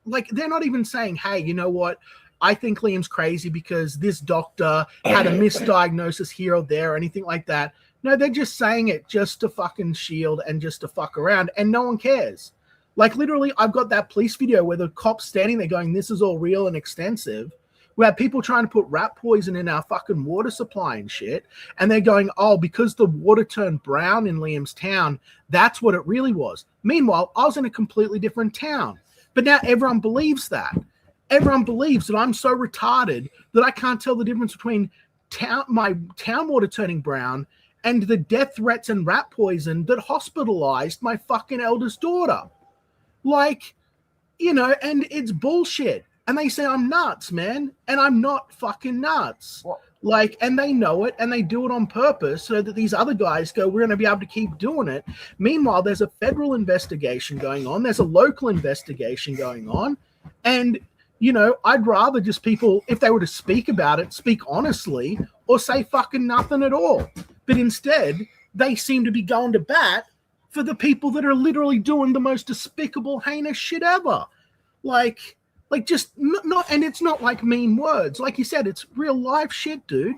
like they're not even saying, hey, you know what? I think Liam's crazy because this doctor had a misdiagnosis here or there or anything like that. No, they're just saying it just to fucking shield and just to fuck around, and no one cares. Like literally, I've got that police video where the cop's standing there going, "This is all real and extensive." We had people trying to put rat poison in our fucking water supply and shit. And they're going, oh, because the water turned brown in Liam's town, that's what it really was. Meanwhile, I was in a completely different town. But now everyone believes that. Everyone believes that I'm so retarded that I can't tell the difference between my town water turning brown and the death threats and rat poison that hospitalized my fucking eldest daughter. Like, you know, and it's bullshit. And they say I'm nuts, man. And I'm not fucking nuts. Well, like, and they know it, and they do it on purpose so that these other guys go, we're going to be able to keep doing it. Meanwhile, there's a federal investigation going on. There's a local investigation going on. And, you know, I'd rather just people, if they were to speak about it, speak honestly or say fucking nothing at all. But instead, they seem to be going to bat for the people that are literally doing the most despicable, heinous shit ever. Like just not, and it's not like mean words. Like you said, it's real life shit, dude.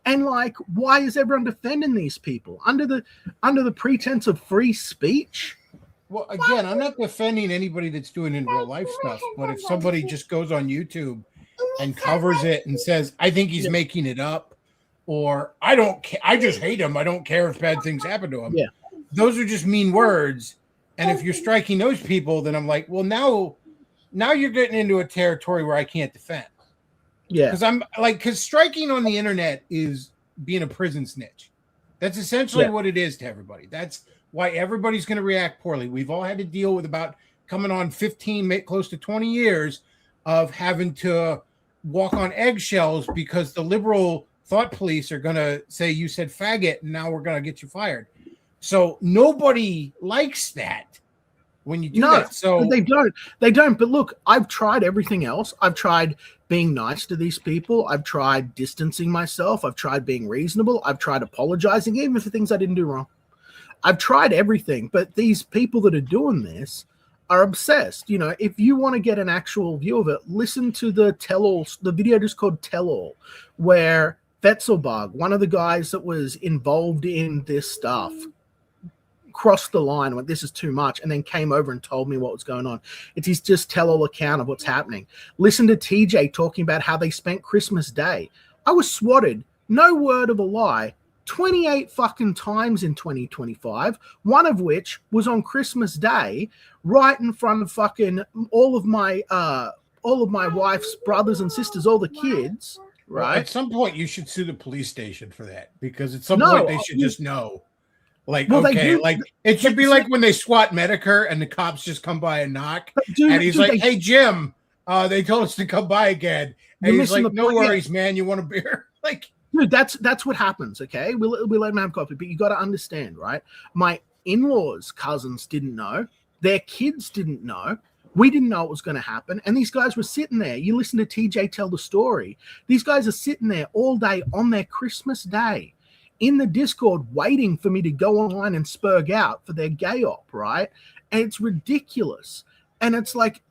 And like, why is everyone defending these people under the pretense of free speech? Well, again, I'm not defending anybody that's doing in real life stuff, but if somebody just goes on YouTube and covers it and says, I think he's making it up, or I don't care, I just hate him, I don't care if bad things happen to him. Yeah. Those are just mean words. And if you're striking those people, then I'm like, well, now you're getting into a territory where I can't defend. Yeah. Because striking on the internet is being a prison snitch. That's essentially what it is to everybody. That's why everybody's going to react poorly. We've all had to deal with about coming on 15, close to 20 years of having to walk on eggshells because the liberal thought police are going to say you said faggot and now we're going to get you fired. So nobody likes that when you do that. So they don't. But look, I've tried everything else. I've tried being nice to these people. I've tried distancing myself. I've tried being reasonable. I've tried apologizing, even for things I didn't do wrong. I've tried everything, but these people that are doing this are obsessed. You know, if you want to get an actual view of it, listen to the tell-all, the video just called Tell-All, where Fetzelbug, one of the guys that was involved in this stuff, crossed the line, went, this is too much, and then came over and told me what was going on. It's his just tell-all account of what's happening. Listen to TJ talking about how they spent Christmas Day. I was swatted, no word of a lie, 28 fucking times in 2025, one of which was on Christmas Day, right in front of fucking all of my wife's brothers and sisters, all the kids, right? Well, at some point, you should sue the police station for that, because at some point they should just know. Like, well, okay, like it should be like when they SWAT Medicare and the cops just come by and knock, and he's like, "Hey, Jim, they told us to come by again," and he's like, "No worries, man. You want a beer?" Like. Dude, that's what happens, okay? We let them have coffee, but you got to understand, right? My in-laws' cousins didn't know. Their kids didn't know. We didn't know it was going to happen. And these guys were sitting there. You listen to TJ tell the story. These guys are sitting there all day on their Christmas Day in the Discord waiting for me to go online and spurg out for their gay op, right? And it's ridiculous. And it's like,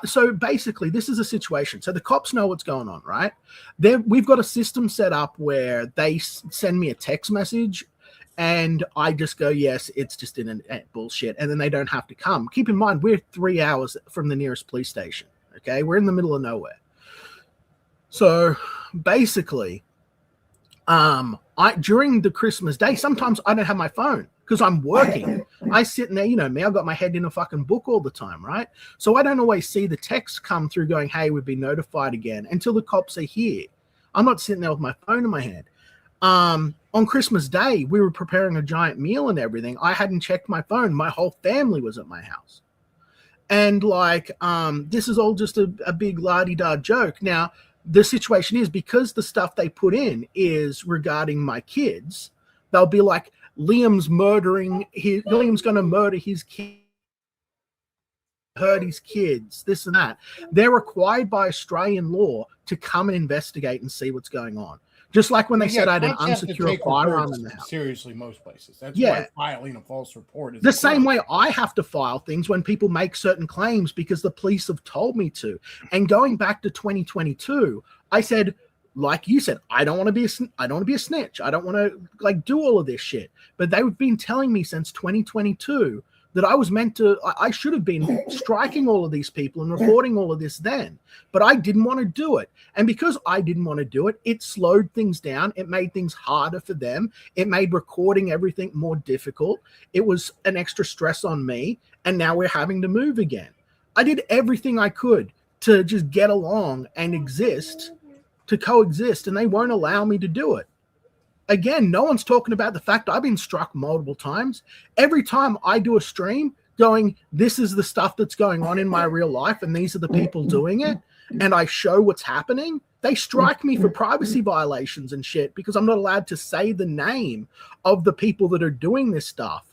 so basically, this is a situation. So the cops know what's going on, right? We've got a system set up where they send me a text message, and I just go, yes, it's just internet bullshit, and then they don't have to come. Keep in mind, we're 3 hours from the nearest police station, okay? We're in the middle of nowhere. So basically, during the Christmas Day, sometimes I don't have my phone because I'm working. I sit in there, you know me, I've got my head in a fucking book all the time, right? So I don't always see the text come through going, hey, we've been notified again, until the cops are here. I'm not sitting there with my phone in my hand. On Christmas Day, we were preparing a giant meal and everything. I hadn't checked my phone. My whole family was at my house. And like, this is all just a big la-di-da joke. Now, the situation is, because the stuff they put in is regarding my kids, they'll be like, Liam's going to murder his kid, hurt his kids, this and that. They're required by Australian law to come and investigate and see what's going on. Just like when they said I had an unsecure firearm in the house. Seriously, most places. That's why filing a false report is the same way I have to file things when people make certain claims because the police have told me to. And going back to 2022, I said, like you said, I don't want to be a snitch. I don't want to like do all of this shit. But they've been telling me since 2022 that I was meant to, I should have been striking all of these people and reporting all of this then, but I didn't want to do it. And because I didn't want to do it, it slowed things down. It made things harder for them. It made recording everything more difficult. It was an extra stress on me. And now we're having to move again. I did everything I could to just get along and to coexist, and they won't allow me to do it. Again, no one's talking about the fact I've been struck multiple times. Every time I do a stream going, this is the stuff that's going on in my real life, and these are the people doing it, and I show what's happening, they strike me for privacy violations and shit because I'm not allowed to say the name of the people that are doing this stuff,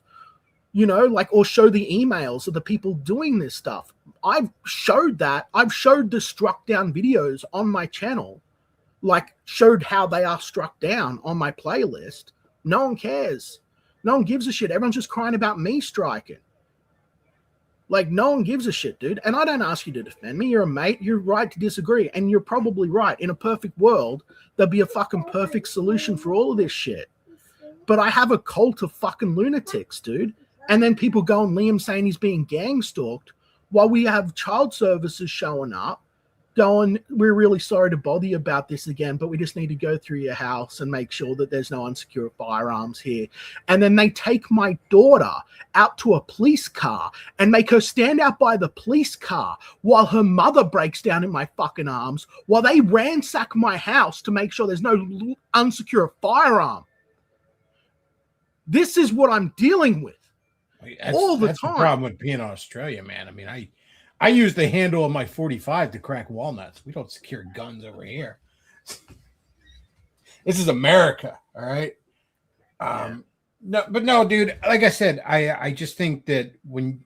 you know, like, or show the emails of the people doing this stuff. I've showed that. I've showed the struck down videos on my channel, like showed how they are struck down on my playlist. No one cares. No one gives a shit. Everyone's just crying about me striking. Like, no one gives a shit, dude. And I don't ask you to defend me. You're a mate. You're right to disagree. And you're probably right. In a perfect world, there'll be a fucking perfect solution for all of this shit. But I have a cult of fucking lunatics, dude. And then people go on Liam saying he's being gang stalked while we have child services showing up going, we're really sorry to bother you about this again, but we just need to go through your house and make sure that there's no unsecured firearms here. And then they take my daughter out to a police car and make her stand out by the police car while her mother breaks down in my fucking arms, while they ransack my house to make sure there's no unsecured firearm. This is what I'm dealing with. all the That's the time. problem with being in Australia, man. I mean, I use the handle of my 45 to crack walnuts. We don't secure guns over here. This is America, all right. No, but no, dude. Like I said, I just think that when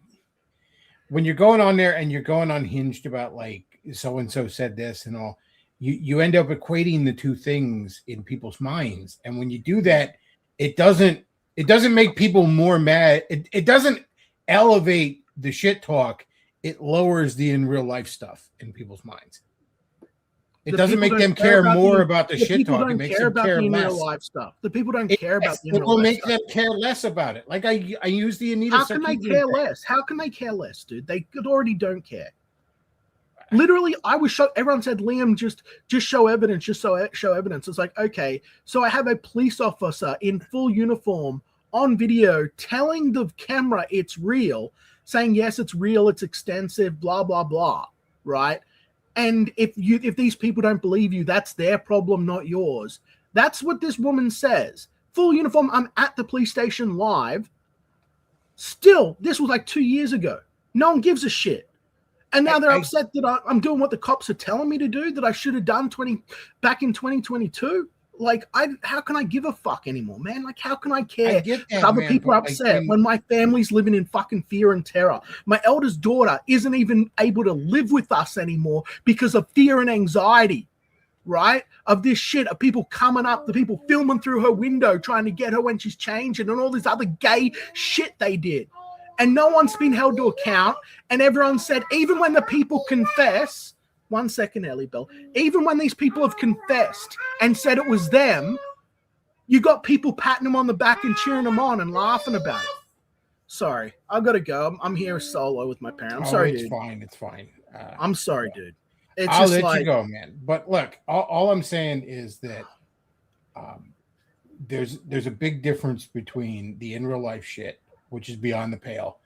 you're going on there and you're going unhinged about like so and so said this and all, you end up equating the two things in people's minds, and when you do that, it doesn't make people more mad. It doesn't elevate the shit talk. It lowers the in real life stuff in people's minds. It doesn't make them care more about the shit talk. It makes them care less. Real life stuff. The people don't care about the it will make them care less about it. Like I use the Anita. How can they care less? How can they care less, dude? They already don't care. Literally, I was shocked. Everyone said, Liam, just show evidence, show evidence. It's like, okay, so I have a police officer in full uniform on video telling the camera it's real, saying, yes, it's real, it's extensive, blah, blah, blah, right? And if these people don't believe you, that's their problem, not yours. That's what this woman says. Full uniform, I'm at the police station live. Still, this was like 2 years ago. No one gives a shit. And now they're upset that I'm doing what the cops are telling me to do, that I should have done back in 2022. Like, how can I give a fuck anymore, man? Like, how can I care? Other people are upset when my family's living in fucking fear and terror. My eldest daughter isn't even able to live with us anymore because of fear and anxiety, right? Of this shit, of people coming up, the people filming through her window, trying to get her when she's changing, and all this other gay shit they did. And no one's been held to account. And everyone said, even when the people confess, 1 second, Ellie Bell, even when these people have confessed and said it was them, you got people patting them on the back and cheering them on and laughing about it. Sorry, I've got to go. I'm here solo with my parents. I'm sorry, it's dude. It's fine. I'm sorry, dude. I'll let you go, man. But look, all I'm saying is that there's a big difference between the in real life shit, which is beyond the pale,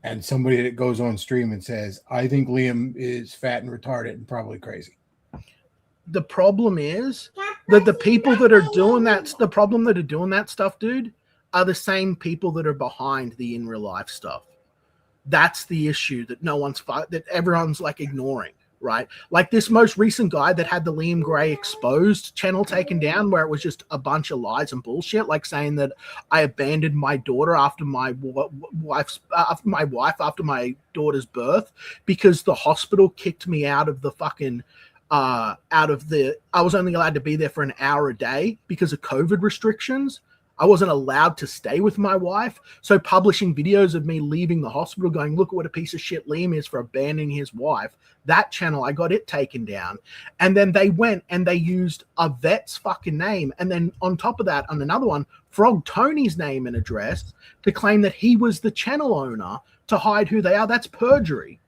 and somebody that goes on stream and says, I think Liam is fat and retarded and probably crazy. The problem is that the people that are doing that stuff, dude, are the same people that are behind the in real life stuff. That's the issue that everyone's like ignoring, right? Like this most recent guy that had the Liam Gray Exposed channel taken down, where it was just a bunch of lies and bullshit, like saying that I abandoned my daughter after my wife after my daughter's birth because the hospital kicked me out of the fucking I was only allowed to be there for an hour a day because of COVID restrictions. I wasn't allowed to stay with my wife. So publishing videos of me leaving the hospital going, look at what a piece of shit Liam is for abandoning his wife. That channel, I got it taken down. And then they went and they used a vet's fucking name. And then on top of that, on another one, Frog Tony's name and address to claim that he was the channel owner to hide who they are. That's perjury.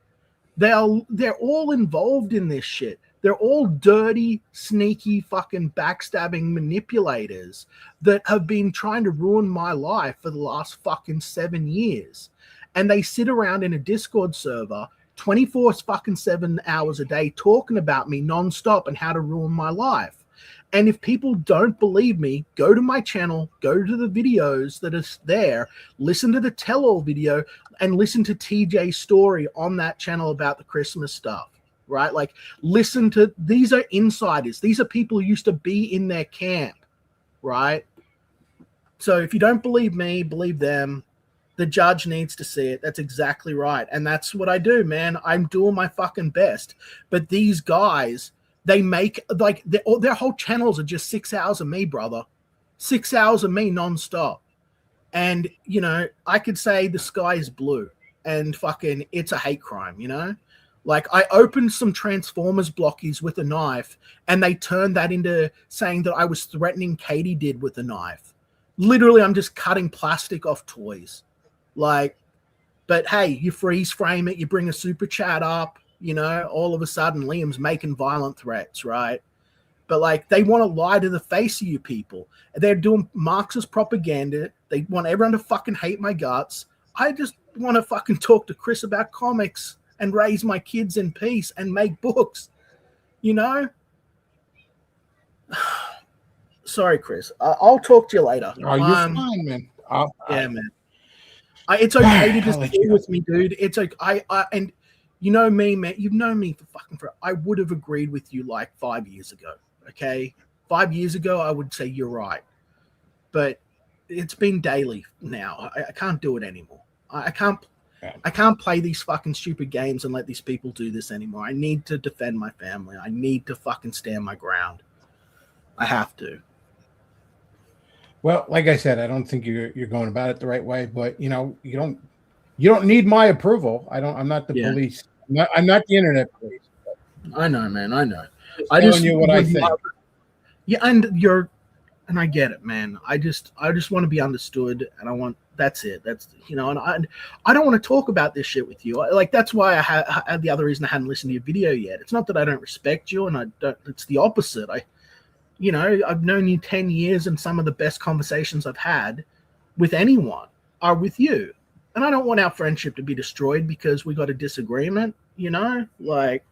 They're all involved in this shit. They're all dirty, sneaky, fucking backstabbing manipulators that have been trying to ruin my life for the last fucking 7 years. And they sit around in a Discord server 24 fucking 7 hours a day talking about me nonstop and how to ruin my life. And if people don't believe me, go to my channel, go to the videos that are there, listen to the tell-all video, and listen to TJ's story on that channel about the Christmas stuff. Right? Like, listen to, these are insiders. These are people who used to be in their camp, right? So if you don't believe me, believe them. The judge needs to see it. That's exactly right. And that's what I do, man. I'm doing my fucking best. But these guys, they make, like, their whole channels are just 6 hours of me, brother. 6 hours of me nonstop. And, you know, I could say the sky is blue and fucking it's a hate crime, you know? Like, I opened some Transformers blockies with a knife, and they turned that into saying that I was threatening Katie did with a knife. Literally, I'm just cutting plastic off toys. Like, but hey, you freeze frame it, you bring a super chat up, you know, all of a sudden Liam's making violent threats, right? But, like, they want to lie to the face of you people. They're doing Marxist propaganda. They want everyone to fucking hate my guts. I just want to fucking talk to Chris about comics and raise my kids in peace and make books, you know? Sorry, Chris. I'll talk to you later. Oh, you're fine, man. Yeah, man. It's okay to I'll let disagree you with me, dude. It's like and you know me, man. You've known me for fucking forever. I would have agreed with you like 5 years ago. Okay, 5 years ago, I would say you're right, but it's been daily now. I can't do it anymore. I can't. I can't play these fucking stupid games and let these people do this anymore. I need to defend my family. I need to fucking stand my ground. I have to. Well, like I said, I don't think you're going about it the right way, but you know, you don't need my approval. I'm not the police. I'm not the internet police. I know, man. I know. I just telling you what I think. Yeah, and I get it, man. I just want to be understood, and that's it. That's and I don't want to talk about this shit with you. Like that's why I had the other reason I hadn't listened to your video yet. It's not that I don't respect you, and I don't. It's the opposite. I've known you 10 years, and some of the best conversations I've had with anyone are with you. And I don't want our friendship to be destroyed because we got a disagreement, Like,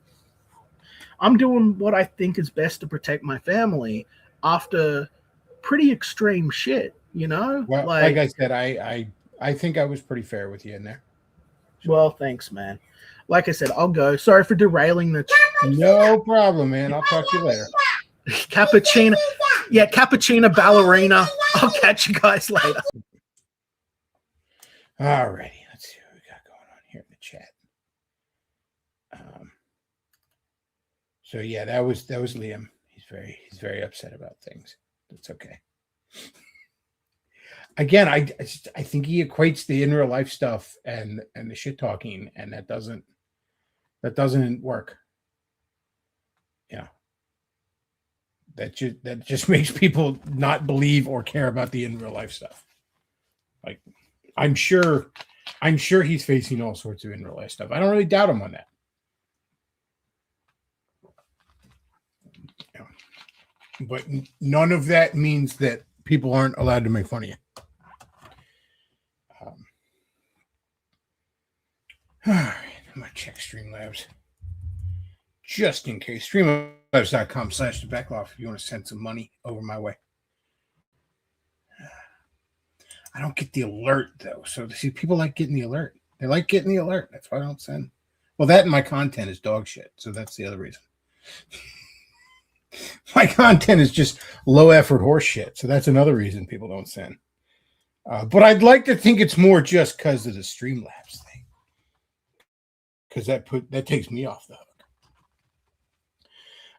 I'm doing what I think is best to protect my family after pretty extreme shit, Well, like I said, I think I was pretty fair with you in there. Well, thanks, man. Like I said, I'll go. Sorry for derailing the... No problem, man. I'll talk to you later. Cappuccino ballerina. I'll catch you guys later. All righty. Let's see what we got going on here in the chat. So yeah, that was Liam. He's very upset about things. That's okay. Again, I think he equates the in real life stuff and the shit talking, and that doesn't work. Yeah. That just makes people not believe or care about the in real life stuff. Like, I'm sure he's facing all sorts of in real life stuff. I don't really doubt him on that. Yeah. But none of that means that people aren't allowed to make fun of you. All right, I'm gonna check Streamlabs just in case. Streamlabs.com/Beglov if you want to send some money over my way. I don't get the alert though. So see, people like getting the alert. They like getting the alert. That's why I don't send. Well, that and my content is dog shit. So that's the other reason. My content is just low effort horse shit. So that's another reason people don't send. But I'd like to think it's more just because of the Streamlabs thing. Because that takes me off the hook.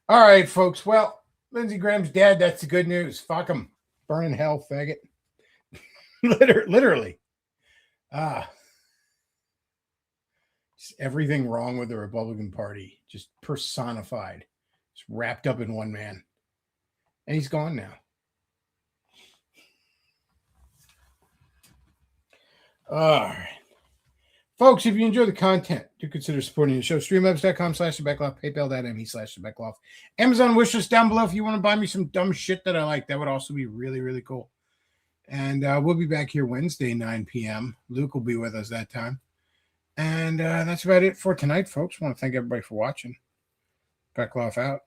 All right, folks. Well, Lindsey Graham's dead. That's the good news. Fuck him. Burn in hell, faggot. Literally. Just everything wrong with the Republican Party. Just personified. Just wrapped up in one man. And he's gone now. All right. Folks, if you enjoy the content, do consider supporting the show. Streamlabs.com/Beglov, PayPal.me/Beglov. Amazon wishlist down below if you want to buy me some dumb shit that I like. That would also be really, really cool. And we'll be back here Wednesday, 9 p.m. Luke will be with us that time. And that's about it for tonight, folks. I want to thank everybody for watching. Beglov out.